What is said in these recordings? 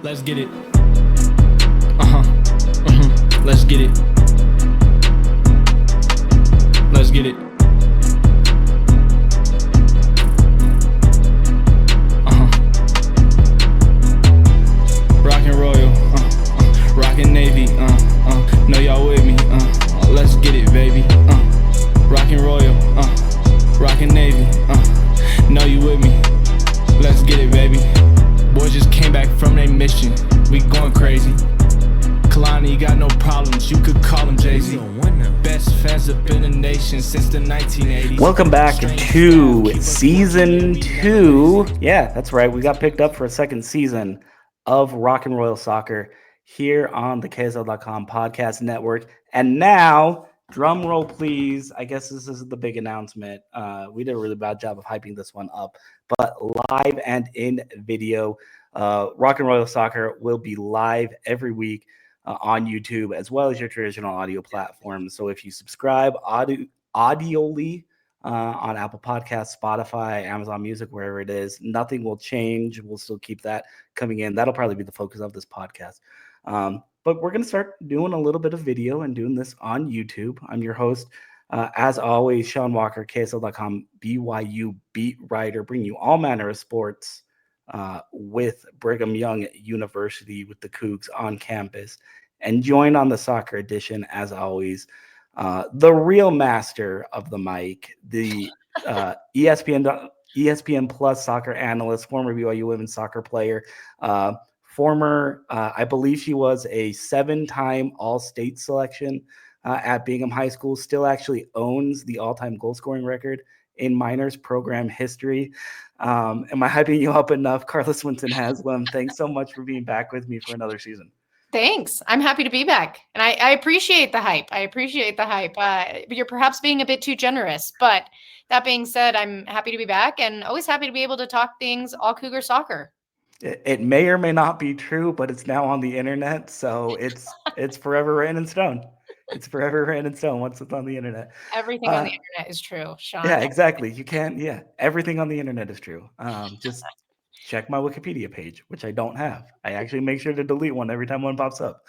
Let's get it. Let's get it. Let's get it. Rockin' Royal, rockin' Navy, know y'all with me, let's get it, baby, rockin' Royal, rockin' Navy, know you with me, let's get it, baby. Boys just came back from their mission, we going crazy. Kalani got no problems, you could call him Jay-Z. Best fans up in the nation since the 1980s. Welcome back to season 2. Yeah, that's right. We got picked up for a second season of Rock and Royal Soccer here on the KSL.com podcast network. And now, drum roll, please. I guess this is the big announcement. We did a really bad job of hyping this one up, but live and in video, Rock and Royal Soccer will be live every week on YouTube, as well as your traditional audio platforms. So if you subscribe audioly on Apple Podcasts, Spotify, Amazon Music, wherever it is, nothing will change. We'll still keep that coming in. That'll probably be the focus of this podcast. But we're going to start doing a little bit of video and doing this on YouTube. I'm your host, as always, Sean Walker, KSL.com, BYU beat writer, bringing you all manner of sports with Brigham Young University, with the Cougs on campus. And joined on the soccer edition, as always, the real master of the mic, the ESPN Plus soccer analyst, former BYU women's soccer player, former, I believe she was a 7-time All-State selection at Bingham High School, still actually owns the all-time goal-scoring record in minors program history. Am I hyping you up enough? Carla Swensen-Haslam, thanks so much for being back with me for another season. Thanks. I'm happy to be back. And I appreciate the hype. You're perhaps being a bit too generous. But that being said, I'm happy to be back and always happy to be able to talk things all Cougar soccer. It may or may not be true, but it's now on the internet. So it's forever written in stone. It's forever written in stone once it's on the internet. Everything on the internet is true, Sean. Yeah, exactly. You can't. Yeah, everything on the internet is true. Just check my Wikipedia page, which I don't have. I actually make sure to delete one every time one pops up.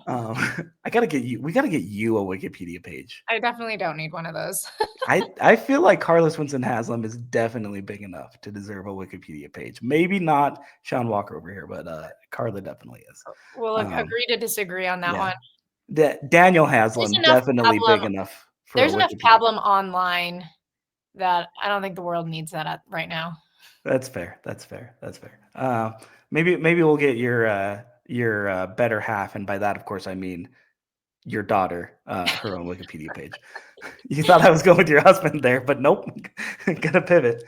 We gotta get you a Wikipedia page. I definitely don't need one of those. I feel like Carla Swensen-Haslam is definitely big enough to deserve a Wikipedia page. Maybe not Sean Walker over here, but Carla definitely is. We'll agree to disagree on that one. Daniel Haslam, definitely big enough. There's enough pablum online that I don't think the world needs that right now. That's fair. Maybe we'll get your better half, and by that, of course, I mean your daughter, her own Wikipedia page. You thought I was going with your husband there, but nope. Gonna pivot.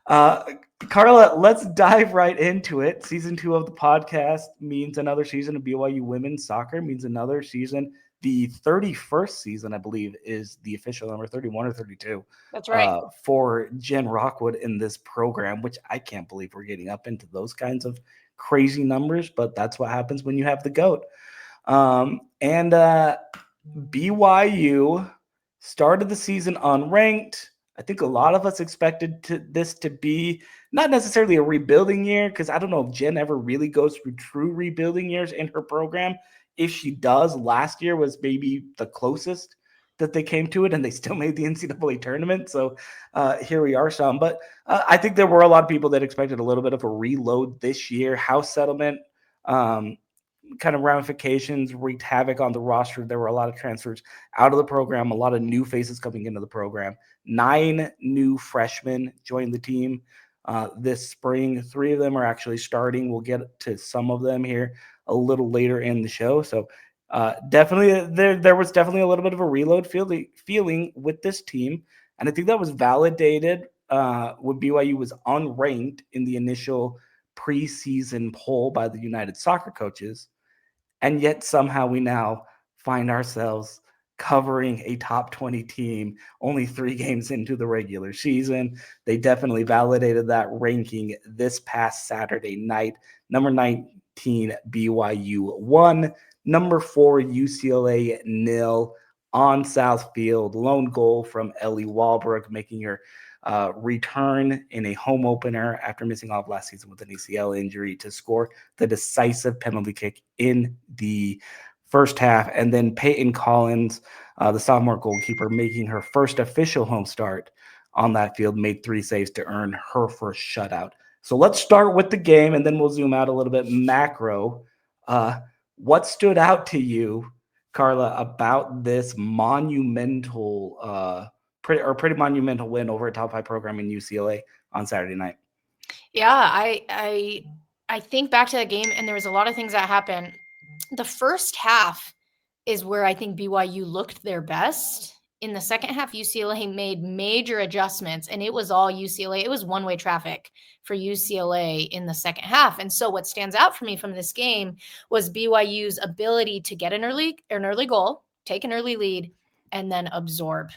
Carla, let's dive right into it. Season 2 of the podcast means another season of BYU women's soccer, means another season. The 31st season, I believe, is the official number, 31 or 32. That's right. For Jen Rockwood in this program, which I can't believe we're getting up into those kinds of crazy numbers, but that's what happens when you have the GOAT. And BYU started the season unranked. I think a lot of us expected this to be not necessarily a rebuilding year, because I don't know if Jen ever really goes through true rebuilding years in her program. If she does, last year was maybe the closest that they came to it, and they still made the NCAA tournament. So here we are, Sean. But I think there were a lot of people that expected a little bit of a reload this year. House settlement kind of ramifications wreaked havoc on the roster. There were a lot of transfers out of the program, a lot of new faces coming into the program. 9 new freshmen joined the team this spring. 3 of them are actually starting. We'll get to some of them here a little later in the show. So definitely there was definitely a little bit of a reload feeling with this team. And I think that was validated when BYU was unranked in the initial preseason poll by the United Soccer Coaches. And yet somehow we now find ourselves covering a top 20 team only 3 games into the regular season. They definitely validated that ranking this past Saturday night. Number 19, BYU 1. Number 4, UCLA 0 on South Field. Lone goal from Ellie Walbrook, making her return in a home opener after missing off last season with an ACL injury to score the decisive penalty kick in the first half. And then Peyton Collins, the sophomore goalkeeper, making her first official home start on that field, made 3 saves to earn her first shutout. So let's start with the game, and then we'll zoom out a little bit macro. What stood out to you, Carla, about this monumental, pretty monumental win over a top 5 program in UCLA on Saturday night? Yeah, I think back to that game, and there was a lot of things that happened. The first half is where I think BYU looked their best. In the second half, UCLA made major adjustments, and it was all UCLA. It was one-way traffic for UCLA in the second half. And so what stands out for me from this game was BYU's ability to get an early goal, take an early lead, and then absorb.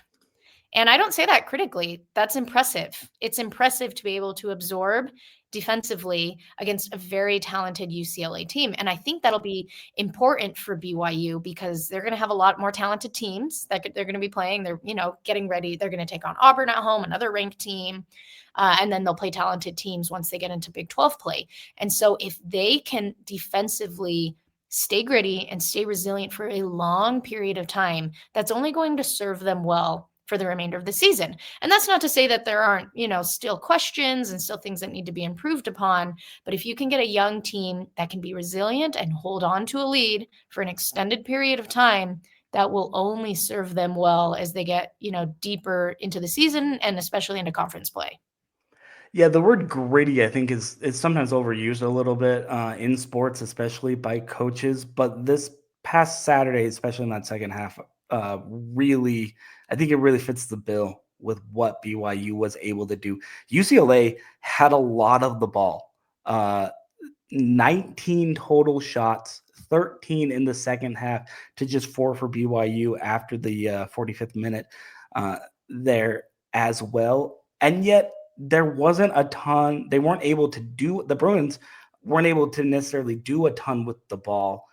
And I don't say that critically. That's impressive. It's impressive to be able to absorb defensively against a very talented UCLA team. And I think that'll be important for BYU because they're going to have a lot more talented teams that they're going to be playing. They're, getting ready. They're going to take on Auburn at home, another ranked team. And then they'll play talented teams once they get into Big 12 play. And so if they can defensively stay gritty and stay resilient for a long period of time, that's only going to serve them well for the remainder of the season. And that's not to say that there aren't, still questions and still things that need to be improved upon. But if you can get a young team that can be resilient and hold on to a lead for an extended period of time, that will only serve them well as they get, deeper into the season and especially into conference play. Yeah, the word gritty, I think, is sometimes overused a little bit in sports, especially by coaches. But this past Saturday, especially in that second half, really, I think it really fits the bill with what BYU was able to do. UCLA had a lot of the ball, 19 total shots, 13 in the second half to just 4 for BYU after the 45th minute there as well. And yet, there wasn't a ton. The Bruins weren't able to necessarily do a ton with the ball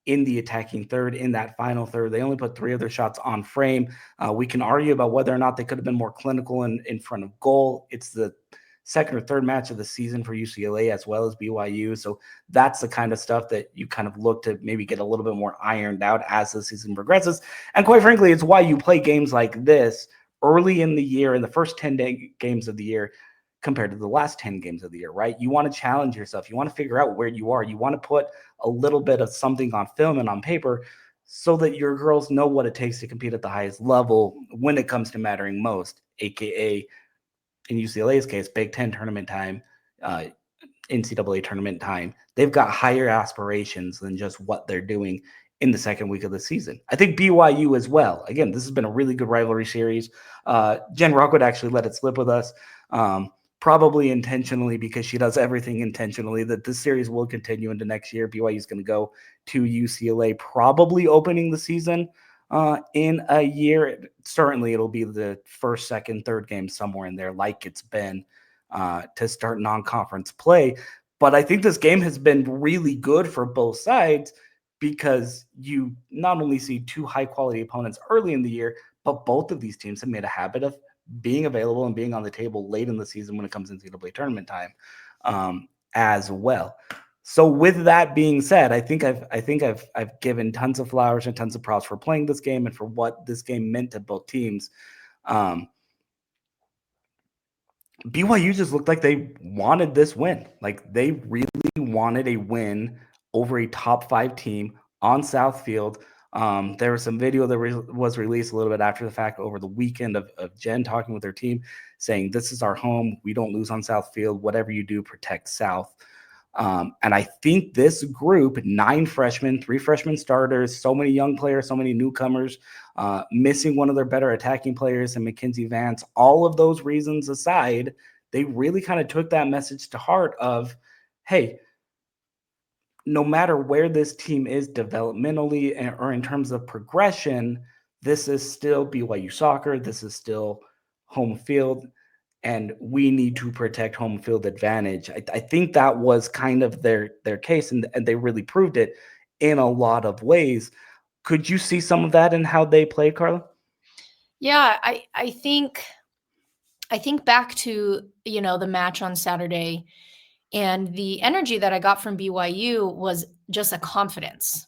in the attacking third, in that final third. They only put 3 of their shots on frame. We can argue about whether or not they could have been more clinical in front of goal. It's the second or third match of the season for UCLA as well as BYU. So that's the kind of stuff that you kind of look to maybe get a little bit more ironed out as the season progresses. And quite frankly, it's why you play games like this early in the year, in the first 10 games of the year, compared to the last 10 games of the year, right? You want to challenge yourself. You want to figure out where you are. You want to put a little bit of something on film and on paper so that your girls know what it takes to compete at the highest level when it comes to mattering most, aka, in UCLA's case, Big Ten tournament time, NCAA tournament time. They've got higher aspirations than just what they're doing in the second week of the season. I think BYU as well. Again, this has been a really good rivalry series. Jen Rockwood actually let it slip with us, probably intentionally, because she does everything intentionally, that this series will continue into next year. BYU is going to go to UCLA, probably opening the season in a year. Certainly it'll be the first, second, third game somewhere in there, like it's been to start non-conference play. But I think this game has been really good for both sides, because you not only see 2 high-quality opponents early in the year, but both of these teams have made a habit of being available and being on the table late in the season when it comes to NCAA tournament time as well. So with that being said, I think I've given tons of flowers and tons of props for playing this game and for what this game meant to both teams. BYU just looked like they wanted this win. Like, they really wanted a win over a top 5 team on Southfield. There was some video that was released a little bit after the fact over the weekend of Jen talking with her team, saying, "This is our home. We don't lose on Southfield. Whatever you do, protect South." And I think this group, 9 freshmen, 3 freshman starters, so many young players, so many newcomers, missing one of their better attacking players in Mackenzie Vance, all of those reasons aside, they really kind of took that message to heart of, hey, no matter where this team is developmentally or in terms of progression, this is still BYU soccer. This is still home field, and we need to protect home field advantage. I think that was kind of their case, and they really proved it in a lot of ways. Could you see some of that in how they played, Carla? Yeah, I think I think back to, the match on Saturday, and the energy that I got from BYU was just a confidence.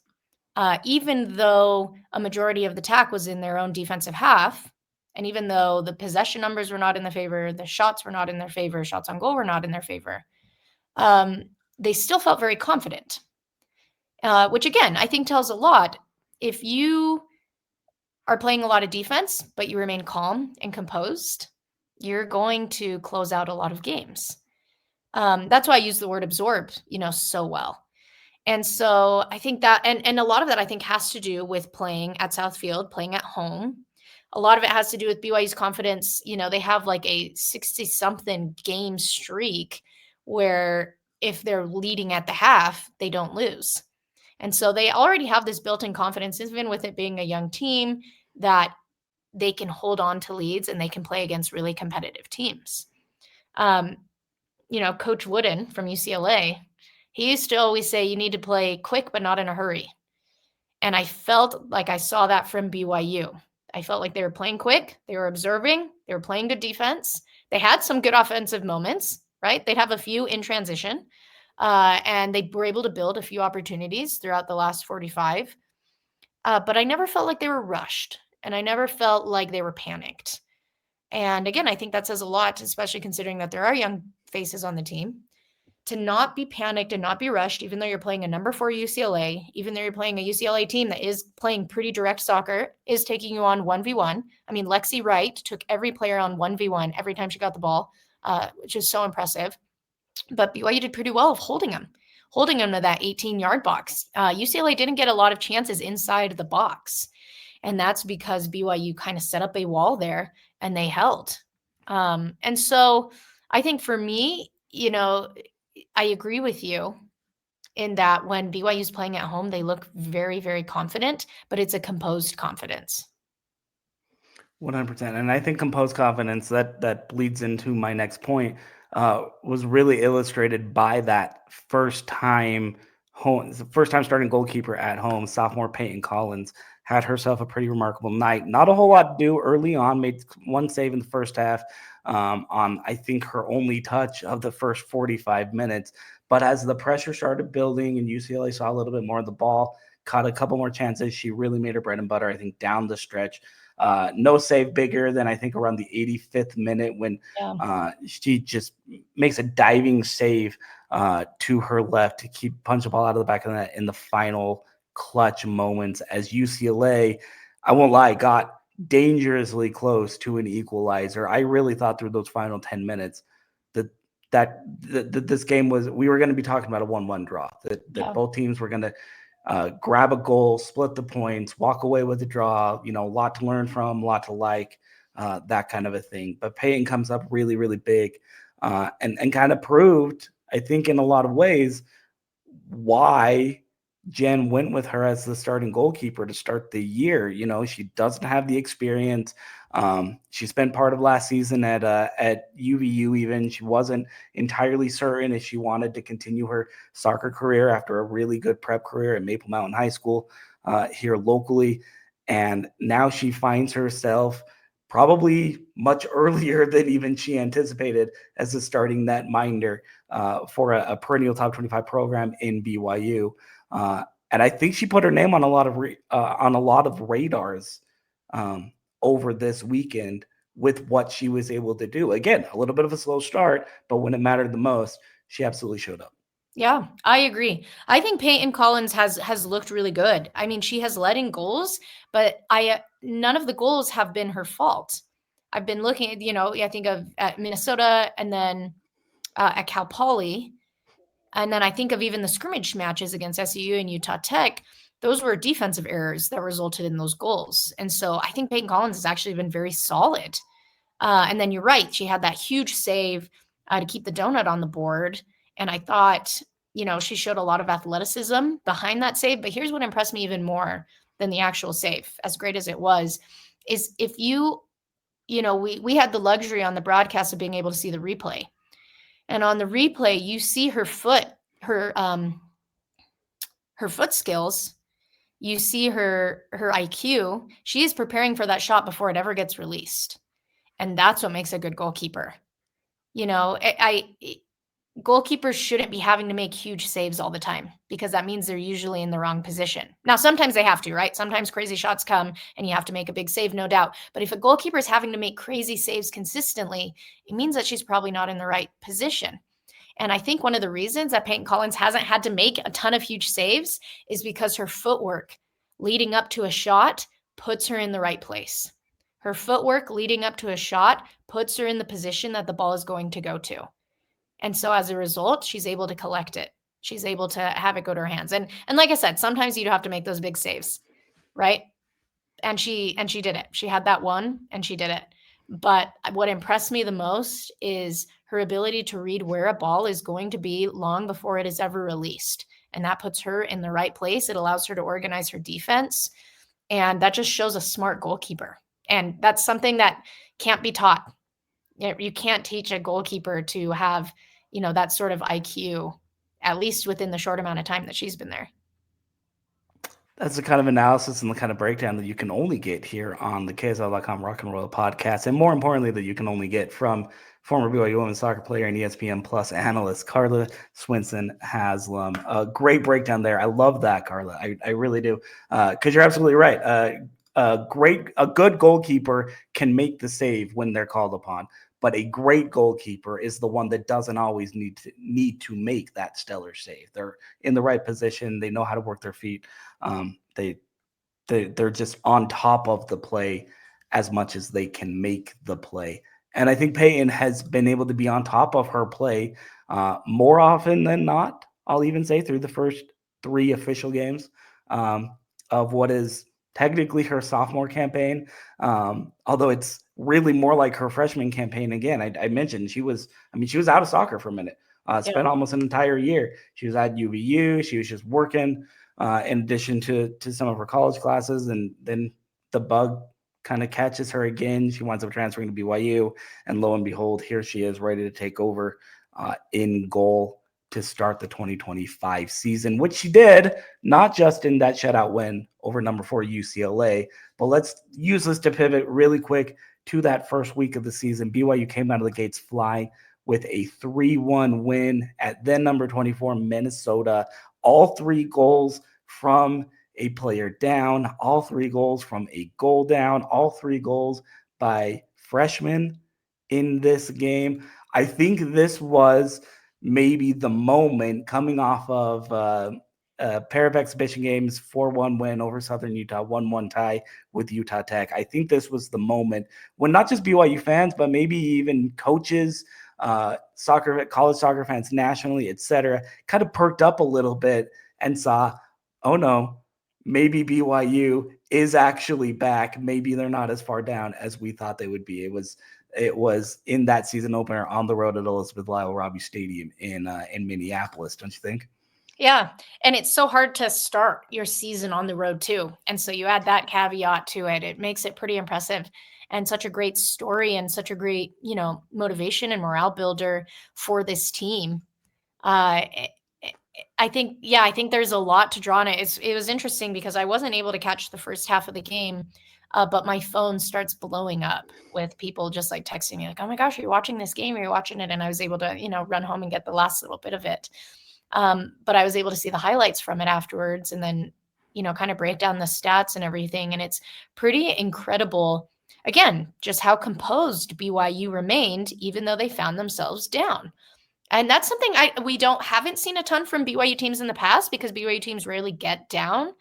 Even though a majority of the attack was in their own defensive half, and even though the possession numbers were not in their favor, the shots were not in their favor, shots on goal were not in their favor, they still felt very confident, which again, I think tells a lot. If you are playing a lot of defense, but you remain calm and composed, you're going to close out a lot of games. That's why I use the word absorb, so well. And so I think that, and a lot of that I think has to do with playing at Southfield, playing at home. A lot of it has to do with BYU's confidence. They have like a 60-something game streak where if they're leading at the half, they don't lose. And so they already have this built-in confidence, even with it being a young team, that they can hold on to leads and they can play against really competitive teams. Coach Wooden from UCLA, he used to always say, you need to play quick, but not in a hurry. And I felt like I saw that from BYU. I felt like they were playing quick. They were observing. They were playing good defense. They had some good offensive moments, right? They'd have a few in transition. And they were able to build a few opportunities throughout the last 45. But I never felt like they were rushed. And I never felt like they were panicked. And again, I think that says a lot, especially considering that there are young faces on the team, to not be panicked and not be rushed, even though you're playing a number 4 UCLA, even though you're playing a UCLA team that is playing pretty direct soccer, is taking you on 1v1. I mean, Lexi Wright took every player on 1v1 every time she got the ball, which is so impressive. But BYU did pretty well of holding them to that 18-yard box. UCLA didn't get a lot of chances inside the box. And that's because BYU kind of set up a wall there and they held. And so I think for me, I agree with you in that when BYU is playing at home, they look very, very confident, but it's a composed confidence. 100%. And I think composed confidence, that bleeds into my next point, was really illustrated by that first time starting goalkeeper at home, sophomore Peyton Collins, had herself a pretty remarkable night. Not a whole lot to do early on, made one save in the first half on, I think, her only touch of the first 45 minutes. But as the pressure started building and UCLA saw a little bit more of the ball, caught a couple more chances, she really made her bread and butter, I think, down the stretch. No save bigger than I think around the 85th minute when she just makes a diving save to her left to punch the ball out of the back of the net in the final clutch moments as UCLA, I won't lie, got dangerously close to an equalizer. I really thought through those final 10 minutes that this game we were going to be talking about a 1-1 draw, that both teams were going to grab a goal, split the points, walk away with a draw, a lot to learn from, a lot to like, that kind of a thing. But Peyton comes up really, really big and kind of proved, I think, in a lot of ways, why Jen went with her as the starting goalkeeper to start the year. She doesn't have the experience. She spent part of last season at UVU even. She wasn't entirely certain if she wanted to continue her soccer career after a really good prep career at Maple Mountain High School here locally. And now she finds herself probably much earlier than even she anticipated as a starting netminder for a perennial top 25 program in BYU. And I think she put her name on a lot of radars over this weekend with what she was able to do. Again, a little bit of a slow start, but when it mattered the most, she absolutely showed up. Yeah, I agree. I think Peyton Collins has looked really good. I mean, she has let in goals, but none of the goals have been her fault. I've been looking at, I think of at Minnesota and then at Cal Poly. And then I think of even the scrimmage matches against SUU and Utah Tech. Those were defensive errors that resulted in those goals. And so I think Peyton Collins has actually been very solid. And then you're right. She had that huge save to keep the donut on the board. And I thought, she showed a lot of athleticism behind that save. But here's what impressed me even more than the actual save, as great as it was, is if we had the luxury on the broadcast of being able to see the replay. And on the replay, you see her foot skills. You see her IQ. She is preparing for that shot before it ever gets released. And that's what makes a good goalkeeper. Goalkeepers shouldn't be having to make huge saves all the time because that means they're usually in the wrong position. Now, sometimes they have to, right? Sometimes crazy shots come and you have to make a big save, no doubt. But if a goalkeeper is having to make crazy saves consistently, it means that she's probably not in the right position. And I think one of the reasons that Peyton Collins hasn't had to make a ton of huge saves is because her footwork leading up to a shot puts her in the right place. Her footwork leading up to a shot puts her in the position that the ball is going to go to. And so as a result, she's able to collect it. She's able to have it go to her hands. And like I said, sometimes you do have to make those big saves, right? And she did it. She had that one and she did it. But what impressed me the most is her ability to read where a ball is going to be long before it is ever released. And that puts her in the right place. It allows her to organize her defense. And that just shows a smart goalkeeper. And that's something that can't be taught. You can't teach a goalkeeper to have, that sort of IQ, at least within the short amount of time that she's been there. That's the kind of analysis and the kind of breakdown that you can only get here on the KSL.com Rock and Roll podcast. And more importantly, that you can only get from former BYU women's soccer player and ESPN Plus analyst, Carla Swensen-Haslam. A great breakdown there. I love that, Carla. I really do. Because you're absolutely right. A good goalkeeper can make the save when they're called upon. But a great goalkeeper is the one that doesn't always need to make that stellar save. They're in the right position. They know how to work their feet. They're just on top of the play as much as they can make the play. And I think Peyton has been able to be on top of her play more often than not, I'll even say, through the first 3 official games of what is technically her sophomore campaign, although it's really more like her freshman campaign. Again, I mentioned she was out of soccer for a minute, spent almost an entire year. She was at UVU. She was just working in addition to some of her college classes. And then the bug kind of catches her again. She winds up transferring to BYU. And lo and behold, here she is ready to take over in goal to start the 2025 season, which she did, not just in that shutout win over number 4 UCLA, but let's use this to pivot really quick to that first week of the season. BYU came out of the gates flying with a 3-1 win at then number 24 Minnesota. All 3 goals from a player down, all 3 goals from a goal down, all 3 goals by freshmen in this game. I think this was maybe the moment coming off of a pair of exhibition games, 4-1 win over Southern Utah, 1-1 tie with Utah Tech. I think this was the moment when not just BYU fans, but maybe even coaches, college soccer fans nationally, etc., kind of perked up a little bit and saw, oh no, maybe BYU is actually back. Maybe they're not as far down as we thought they would be. It was in that season opener on the road at Elizabeth Lyle Robbie Stadium in Minneapolis, don't you think? Yeah. And it's so hard to start your season on the road too. And so you add that caveat to it. It makes it pretty impressive and such a great story and such a great, motivation and morale builder for this team. I think there's a lot to draw on it. It was interesting because I wasn't able to catch the first half of the game, but my phone starts blowing up with people just like texting me like, oh my gosh, are you watching this game? Are you watching it? And I was able to, run home and get the last little bit of it. But I was able to see the highlights from it afterwards and then, kind of break down the stats and everything. And it's pretty incredible, again, just how composed BYU remained, even though they found themselves down. And that's something we haven't seen a ton from BYU teams in the past because BYU teams rarely get down.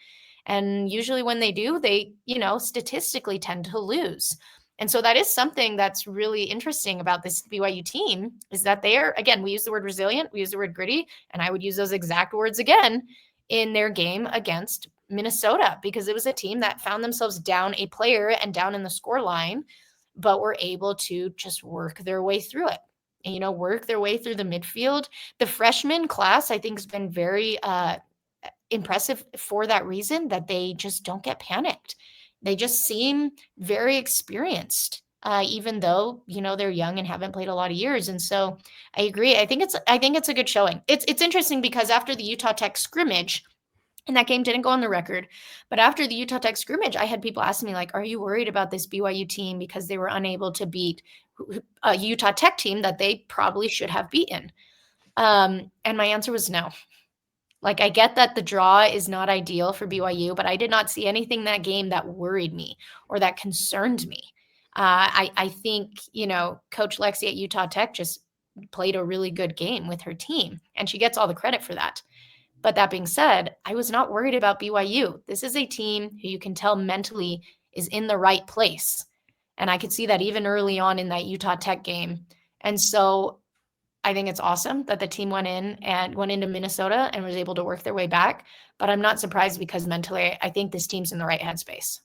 And usually when they do, they, statistically tend to lose. And so that is something that's really interesting about this BYU team is that they are, again, we use the word resilient, we use the word gritty, and I would use those exact words again in their game against Minnesota because it was a team that found themselves down a player and down in the score line, but were able to just work their way through it. And, work their way through the midfield. The freshman class, I think, has been very impressive for that reason that they just don't get panicked. They just seem very experienced, even though, they're young and haven't played a lot of years. And so I agree. I think it's a good showing. It's interesting because after the Utah Tech scrimmage, And that game didn't go on the record. But after the Utah Tech scrimmage, I had people asking me, like, are you worried about this BYU team because they were unable to beat a Utah Tech team that they probably should have beaten? And my answer was no. Like, I get that the draw is not ideal for BYU, but I did not see anything in that game that worried me or that concerned me. I think, Coach Lexi at Utah Tech just played a really good game with her team, and she gets all the credit for that. But that being said, I was not worried about BYU. This is a team who you can tell mentally is in the right place. And I could see that even early on in that Utah Tech game. And so I think it's awesome that the team went into Minnesota and was able to work their way back. But I'm not surprised because mentally, I think this team's in the right headspace.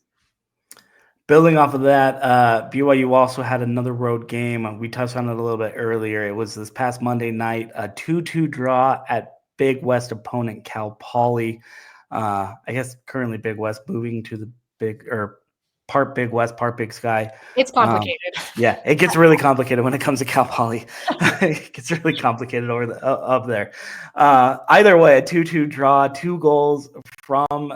Building off of that, BYU also had another road game. We touched on it a little bit earlier. It was this past Monday night, a 2-2 draw at Big West opponent Cal Poly. I guess currently Big West, moving to the part Big West, part Big Sky. It's complicated. Yeah, it gets really complicated when it comes to Cal Poly. It gets really complicated up there. Either way, a 2-2 draw, 2 goals from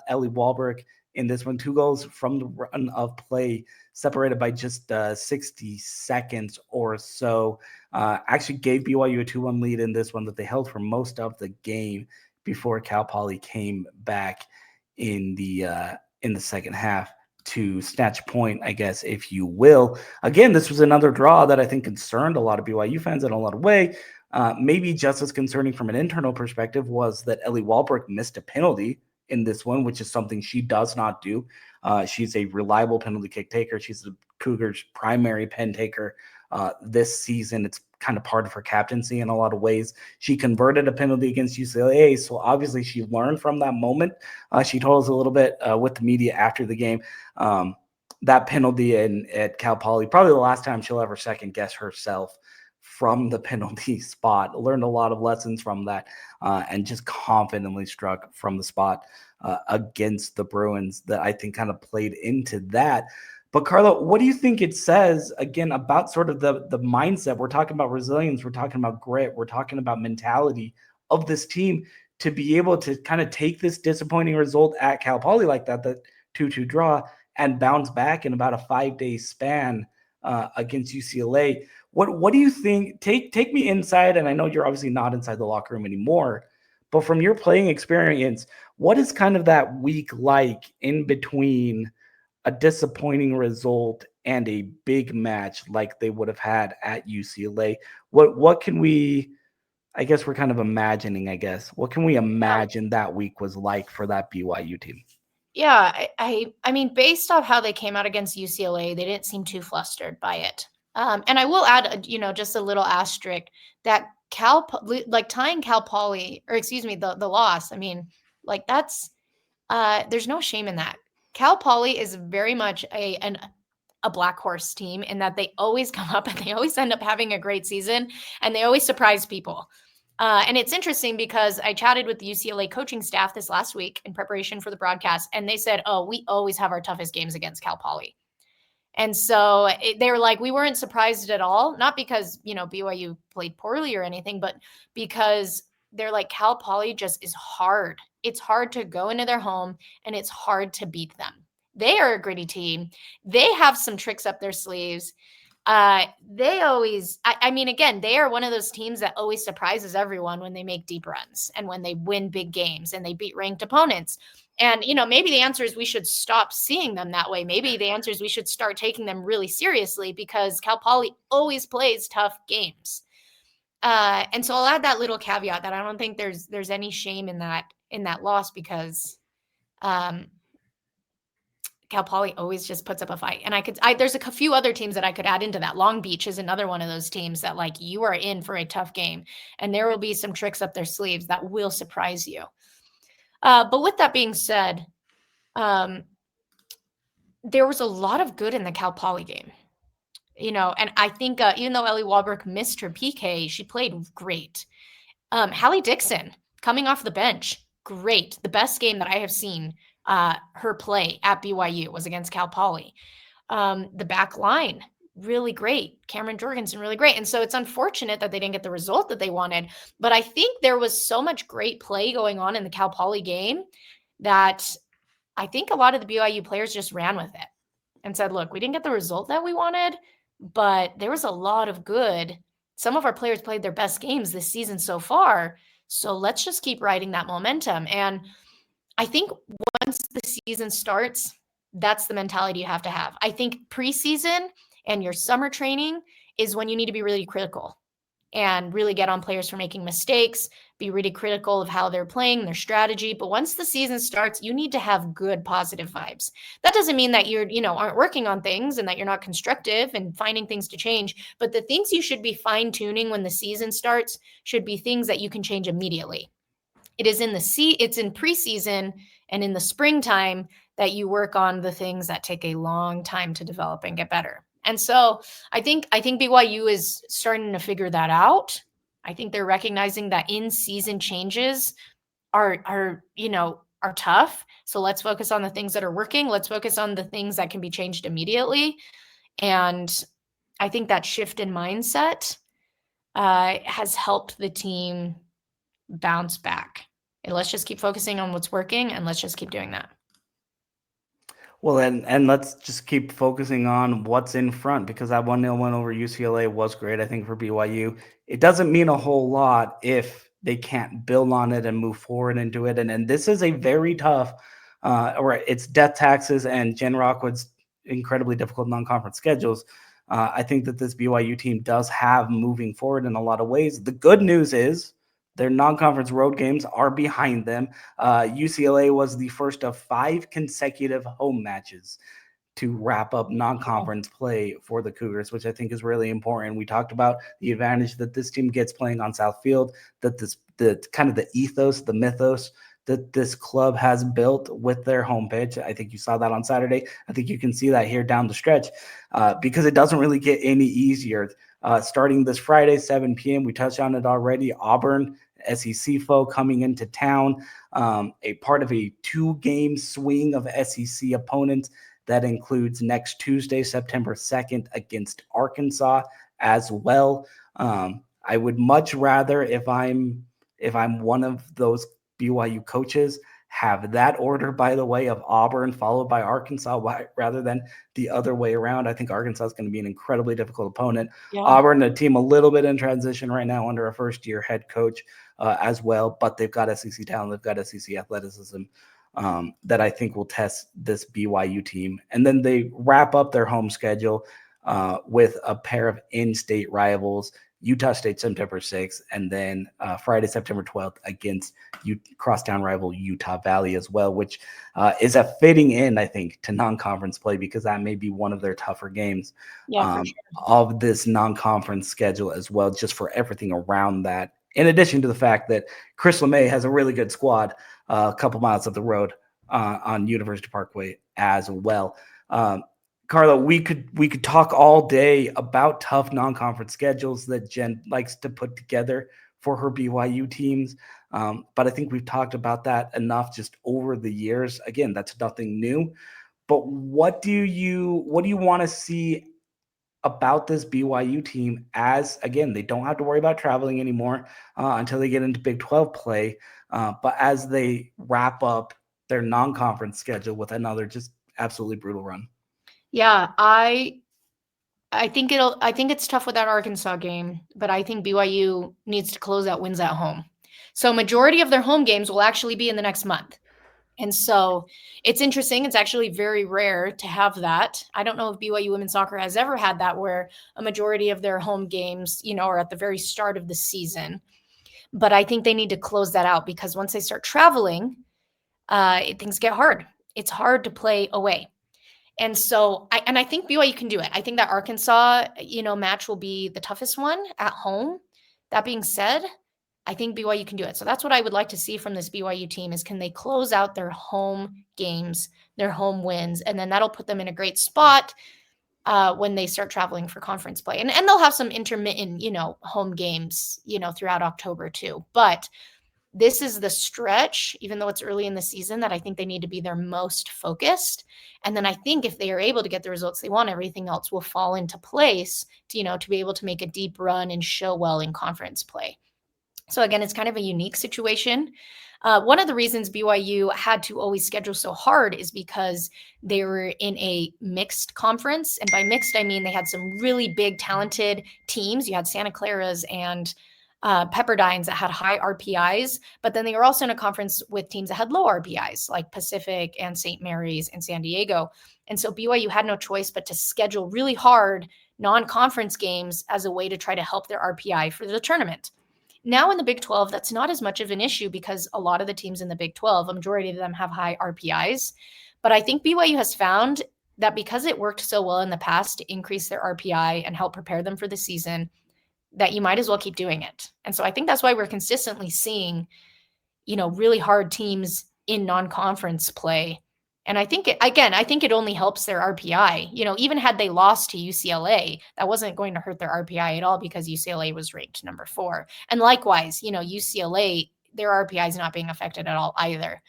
Ellie Walberg in this one, 2 goals from the run of play, separated by just 60 seconds or so. Actually gave BYU a 2-1 lead in this one that they held for most of the game before Cal Poly came back in the second half to snatch point, I guess, if you will. Again, this was another draw that I think concerned a lot of BYU fans in a lot of way. Maybe just as concerning from an internal perspective was that Ellie Walberg missed a penalty in this one, which is something she does not do. She's a reliable penalty kick taker. She's the Cougars' primary pen taker this season. It's kind of part of her captaincy in a lot of ways. She converted a penalty against UCLA, so obviously she learned from that moment. She told us a little bit with the media after the game. That penalty at Cal Poly, probably the last time she'll ever second guess herself from the penalty spot. Learned a lot of lessons from that and just confidently struck from the spot against the Bruins that I think kind of played into that. But Carla, what do you think it says, again, about sort of the mindset? We're talking about resilience. We're talking about grit. We're talking about mentality of this team to be able to kind of take this disappointing result at Cal Poly like that, the 2-2 draw, and bounce back in about a 5-day span against UCLA. What do you think? Take me inside, and I know you're obviously not inside the locker room anymore, but from your playing experience, what is kind of that week like in between a disappointing result and a big match like they would have had at UCLA? What can we, I guess we're kind of imagining, what can we imagine that week was like for that BYU team? Yeah, I mean, based off how they came out against UCLA, they didn't seem too flustered by it. And I will add, just a little asterisk that tying Cal Poly, or excuse me, the loss. I mean, like that's there's no shame in that. Cal Poly is very much a black horse team in that they always come up and they always end up having a great season and they always surprise people. And it's interesting because I chatted with the UCLA coaching staff this last week in preparation for the broadcast, and they said, oh, we always have our toughest games against Cal Poly. And so they were like, we weren't surprised at all, not because, BYU played poorly or anything, but because they're like, Cal Poly just is hard. It's hard to go into their home and it's hard to beat them. They are a gritty team. They have some tricks up their sleeves. They always, again, they are one of those teams that always surprises everyone when they make deep runs and when they win big games and they beat ranked opponents. And, maybe the answer is we should stop seeing them that way. Maybe the answer is we should start taking them really seriously because Cal Poly always plays tough games. And so I'll add that little caveat that I don't think there's any shame in that loss because Cal Poly always just puts up a fight. And there's a few other teams that I could add into that. Long Beach is another one of those teams that like you are in for a tough game and there will be some tricks up their sleeves that will surprise you. But with that being said, there was a lot of good in the Cal Poly game, and I think even though Ellie Walberg missed her PK, she played great. Hallie Dixon coming off the bench, great. The best game that I have seen her play at BYU was against Cal Poly. The back line really great. Cameron Jorgensen, really great. And so it's unfortunate that they didn't get the result that they wanted. But I think there was so much great play going on in the Cal Poly game that I think a lot of the BYU players just ran with it and said, look, we didn't get the result that we wanted, but there was a lot of good. Some of our players played their best games this season so far. So let's just keep riding that momentum. And I think once the season starts, that's the mentality you have to have. I think preseason and your summer training is when you need to be really critical and really get on players for making mistakes, be really critical of how they're playing, their strategy. But once the season starts, you need to have good positive vibes. That doesn't mean that you're, aren't working on things and that you're not constructive and finding things to change. But the things you should be fine tuning when the season starts should be things that you can change immediately. It's in preseason and in the springtime that you work on the things that take a long time to develop and get better. And so I think BYU is starting to figure that out. I think they're recognizing that in-season changes are tough. So let's focus on the things that are working. Let's focus on the things that can be changed immediately. And I think that shift in mindset has helped the team bounce back. And let's just keep focusing on what's working, and let's just keep doing that. Well, and let's just keep focusing on what's in front, because that 1-0 win over UCLA was great, I think, for BYU. It doesn't mean a whole lot if they can't build on it and move forward into it. And this is a very tough, it's death taxes and Jen Rockwood's incredibly difficult non-conference schedules. I think that this BYU team does have moving forward in a lot of ways. The good news is their non-conference road games are behind them. UCLA was the first of 5 consecutive home matches to wrap up non-conference play for the Cougars, which I think is really important. We talked about the advantage that this team gets playing on South Field, that the kind of the ethos, the mythos that this club has built with their home pitch. I think you saw that on Saturday. I think you can see that here down the stretch because it doesn't really get any easier. Starting this Friday, 7 p.m., we touched on it already. Auburn, SEC foe coming into town, a part of a 2-game swing of SEC opponents that includes next Tuesday, September 2nd, against Arkansas as well. I would much rather, if I'm one of those BYU coaches, have that order, by the way, of Auburn followed by Arkansas rather than the other way around. I think Arkansas is going to be an incredibly difficult opponent. Yeah. Auburn, a team a little bit in transition right now under a first-year head coach as well, but they've got SEC talent, they've got SEC athleticism that I think will test this BYU team. And then they wrap up their home schedule with a pair of in-state rivals, Utah State September 6th, and then Friday, September 12th against crosstown rival Utah Valley as well, which is a fitting end, I think, to non-conference play because that may be one of their tougher games of this non-conference schedule as well, just for everything around that. In addition to the fact that Chris LeMay has a really good squad a couple miles up the road on University Parkway as well. Carla, we could talk all day about tough non-conference schedules that Jen likes to put together for her BYU teams. But I think we've talked about that enough just over the years. Again, that's nothing new. But what do you want to see about this BYU team as, again, they don't have to worry about traveling anymore until they get into Big 12 play. But as they wrap up their non-conference schedule with another just absolutely brutal run. Yeah, I think it's tough with that Arkansas game, but I think BYU needs to close out wins at home. So majority of their home games will actually be in the next month. And so it's interesting. It's actually very rare to have that. I don't know if BYU women's soccer has ever had that where a majority of their home games, are at the very start of the season. But I think they need to close that out because once they start traveling, things get hard. It's hard to play away. And so I think BYU can do it. I think that Arkansas, match will be the toughest one at home. That being said, I think BYU can do it. So that's what I would like to see from this BYU team is can they close out their home games, their home wins, and then that'll put them in a great spot when they start traveling for conference play. And they'll have some intermittent, home games, throughout October too. But this is the stretch, even though it's early in the season, that I think they need to be their most focused. And then I think if they are able to get the results they want, everything else will fall into place to be able to make a deep run and show well in conference play. So again, it's kind of a unique situation. One of the reasons BYU had to always schedule so hard is because they were in a mixed conference. And by mixed, I mean they had some really big, talented teams. You had Santa Clara's and Pepperdines that had high RPIs, but then they were also in a conference with teams that had low RPIs, like Pacific and St. Mary's and San Diego. And so BYU had no choice but to schedule really hard non-conference games as a way to try to help their RPI for the tournament. Now in the Big 12, that's not as much of an issue because a lot of the teams in the Big 12, a majority of them have high RPIs. But I think BYU has found that because it worked so well in the past to increase their RPI and help prepare them for the season, that you might as well keep doing it. And so I think that's why we're consistently seeing, really hard teams in non-conference play. And I think it only helps their RPI. Even had they lost to UCLA, that wasn't going to hurt their RPI at all because UCLA was ranked number 4. And likewise, UCLA, their RPI is not being affected at all either.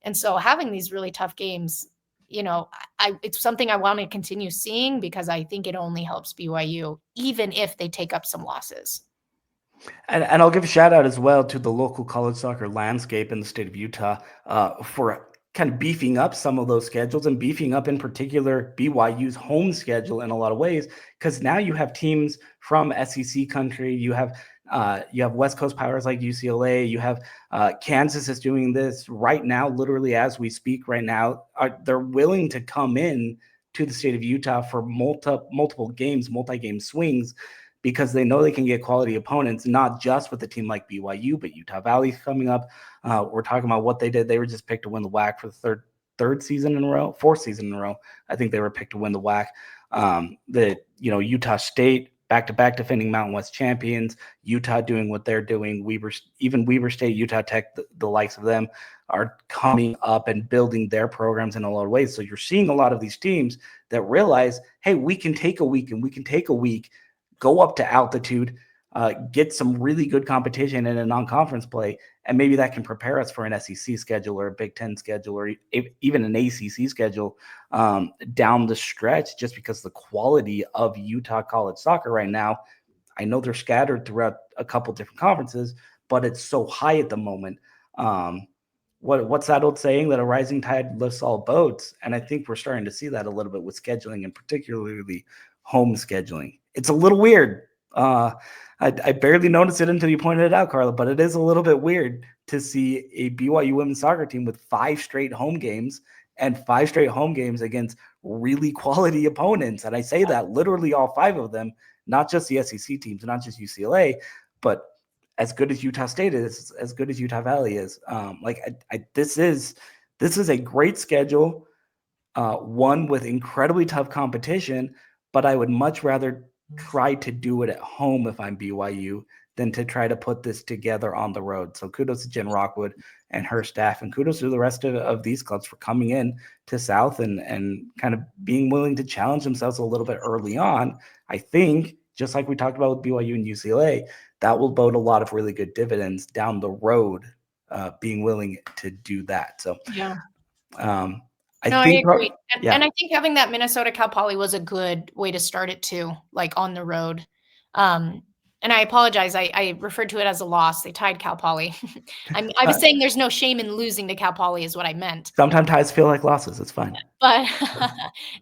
And so having these really tough games, it's something I want to continue seeing because I think it only helps BYU, even if they take up some losses. And I'll give a shout out as well to the local college soccer landscape in the state of Utah for kind of beefing up some of those schedules and beefing up in particular BYU's home schedule in a lot of ways, because now you have teams from SEC country, you have West Coast powers like UCLA, you have Kansas is doing this right now, literally as we speak right now. They're willing to come in to the state of Utah for multiple games, multi-game swings, because they know they can get quality opponents, not just with a team like BYU, but Utah Valley's coming up. We're talking about what they did. They were just picked to win the WAC for the fourth season in a row. I think they were picked to win the WAC. Utah State, back-to-back defending Mountain West champions, Utah doing what they're doing. Weber State, Utah Tech, the likes of them are coming up and building their programs in a lot of ways. So you're seeing a lot of these teams that realize, hey, we can take a week, go up to altitude, get some really good competition in a non-conference play, and maybe that can prepare us for an SEC schedule or a Big Ten schedule or even an ACC schedule down the stretch, just because the quality of Utah college soccer right now, I know they're scattered throughout a couple different conferences, but it's so high at the moment. What's that old saying, that a rising tide lifts all boats? And I think we're starting to see that a little bit with scheduling, and particularly home scheduling. It's a little weird. I barely noticed it until you pointed it out, Carla, but it is a little bit weird to see a BYU women's soccer team with 5 straight home games and 5 straight home games against really quality opponents. And I say that literally all 5 of them, not just the SEC teams, not just UCLA, but as good as Utah State is, as good as Utah Valley is. This is a great schedule, one with incredibly tough competition, but I would much rather try to do it at home if I'm BYU than to try to put this together on the road. So kudos to Jen Rockwood and her staff, and kudos to the rest of these clubs for coming in to South and kind of being willing to challenge themselves a little bit early on. I think, just like we talked about with BYU and UCLA, that will bode a lot of really good dividends down the road, being willing to do that. So yeah. I agree. And I think having that Minnesota Cal Poly was a good way to start it too, like on the road. And I apologize. I referred to it as a loss. They tied Cal Poly. I was saying there's no shame in losing to Cal Poly is what I meant. Sometimes ties feel like losses. It's fine. But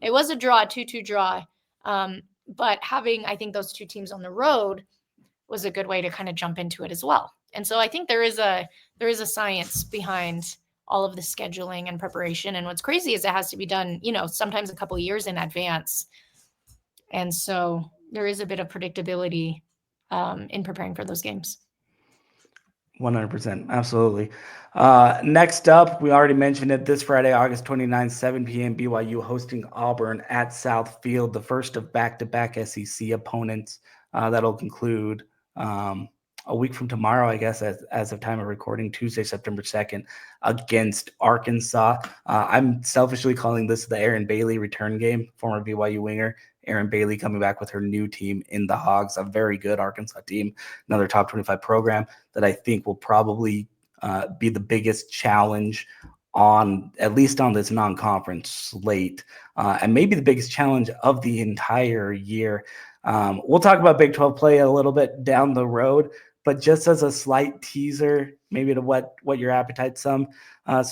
it was a draw, 2-2 draw. But having, I think, those 2 teams on the road was a good way to kind of jump into it as well. And so I think there is a science behind all of the scheduling and preparation. And what's crazy is it has to be done, sometimes a couple of years in advance. And so there is a bit of predictability in preparing for those games. 100%. Absolutely. Next up, we already mentioned it, this Friday, August 29th, 7 p.m., BYU hosting Auburn at South Field, the first of back-to-back SEC opponents. That'll conclude a week from tomorrow, I guess, as of time of recording, Tuesday, September 2nd, against Arkansas. I'm selfishly calling this the Aaron Bailey return game, former BYU winger. Aaron Bailey coming back with her new team in the Hogs, a very good Arkansas team, another top 25 program that I think will probably be the biggest challenge on, at least on this non-conference slate, and maybe the biggest challenge of the entire year. We'll talk about Big 12 play a little bit down the road, but just as a slight teaser, maybe to what your appetite's so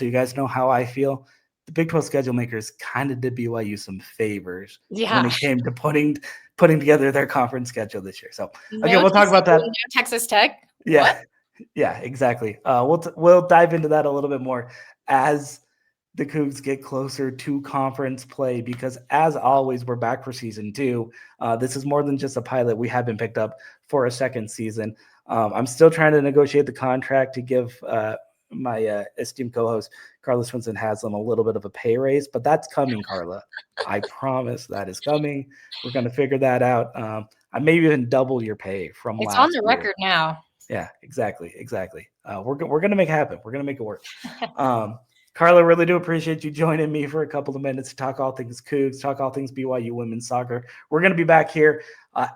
you guys know how I feel. The Big 12 schedule makers kind of did BYU some favors when it came to putting together their conference schedule this year. So okay, we'll talk about that. No Texas Tech. Yeah, what? Yeah, exactly. We'll dive into that a little bit more as the Cougs get closer to conference play, because as always, we're back for season 2. This is more than just a pilot. We have been picked up for a second season. I'm still trying to negotiate the contract to give my esteemed co-host Carla Swensen-Haslam a little bit of a pay raise, but that's coming, Carla. I promise that is coming. We're going to figure that out. I may even double your pay from last year. It's on the record now. Yeah, exactly. We're going to make it happen. We're going to make it work. Carla, really do appreciate you joining me for a couple of minutes to talk all things Cougs, talk all things BYU women's soccer. We're going to be back here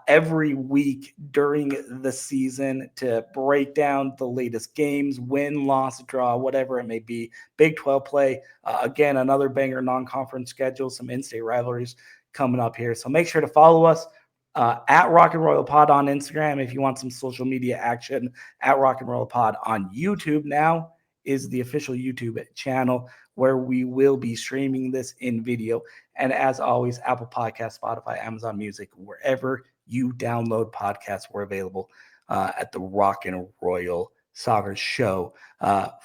every week during the season to break down the latest games, win, loss, draw, whatever it may be. Big 12 play. Again, another banger non-conference schedule, some in-state rivalries coming up here. So make sure to follow us at Rock and Royal Pod on Instagram if you want some social media action, at Rock and Royal Pod on YouTube. Now is the official YouTube channel where we will be streaming this in video. And as always, Apple Podcasts, Spotify, Amazon Music, wherever you download podcasts, we're available at the Rock and Royal Soccer Show.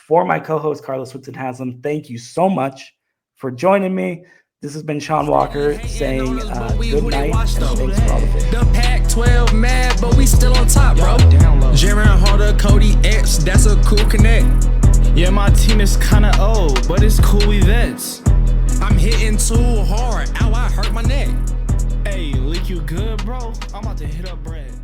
For my co-host, Carla Swensen-Haslam, thank you so much for joining me. This has been Sean Walker saying good night and thanks for all the fish. The Pac-12 mad, but we still on top, bro. Jaren Harder, Cody X, that's a cool connect. Yeah, my team is kinda old, but it's cool events. I'm hitting too hard, ow, I hurt my neck. Hey, Leak, you good, bro? I'm about to hit up Brad.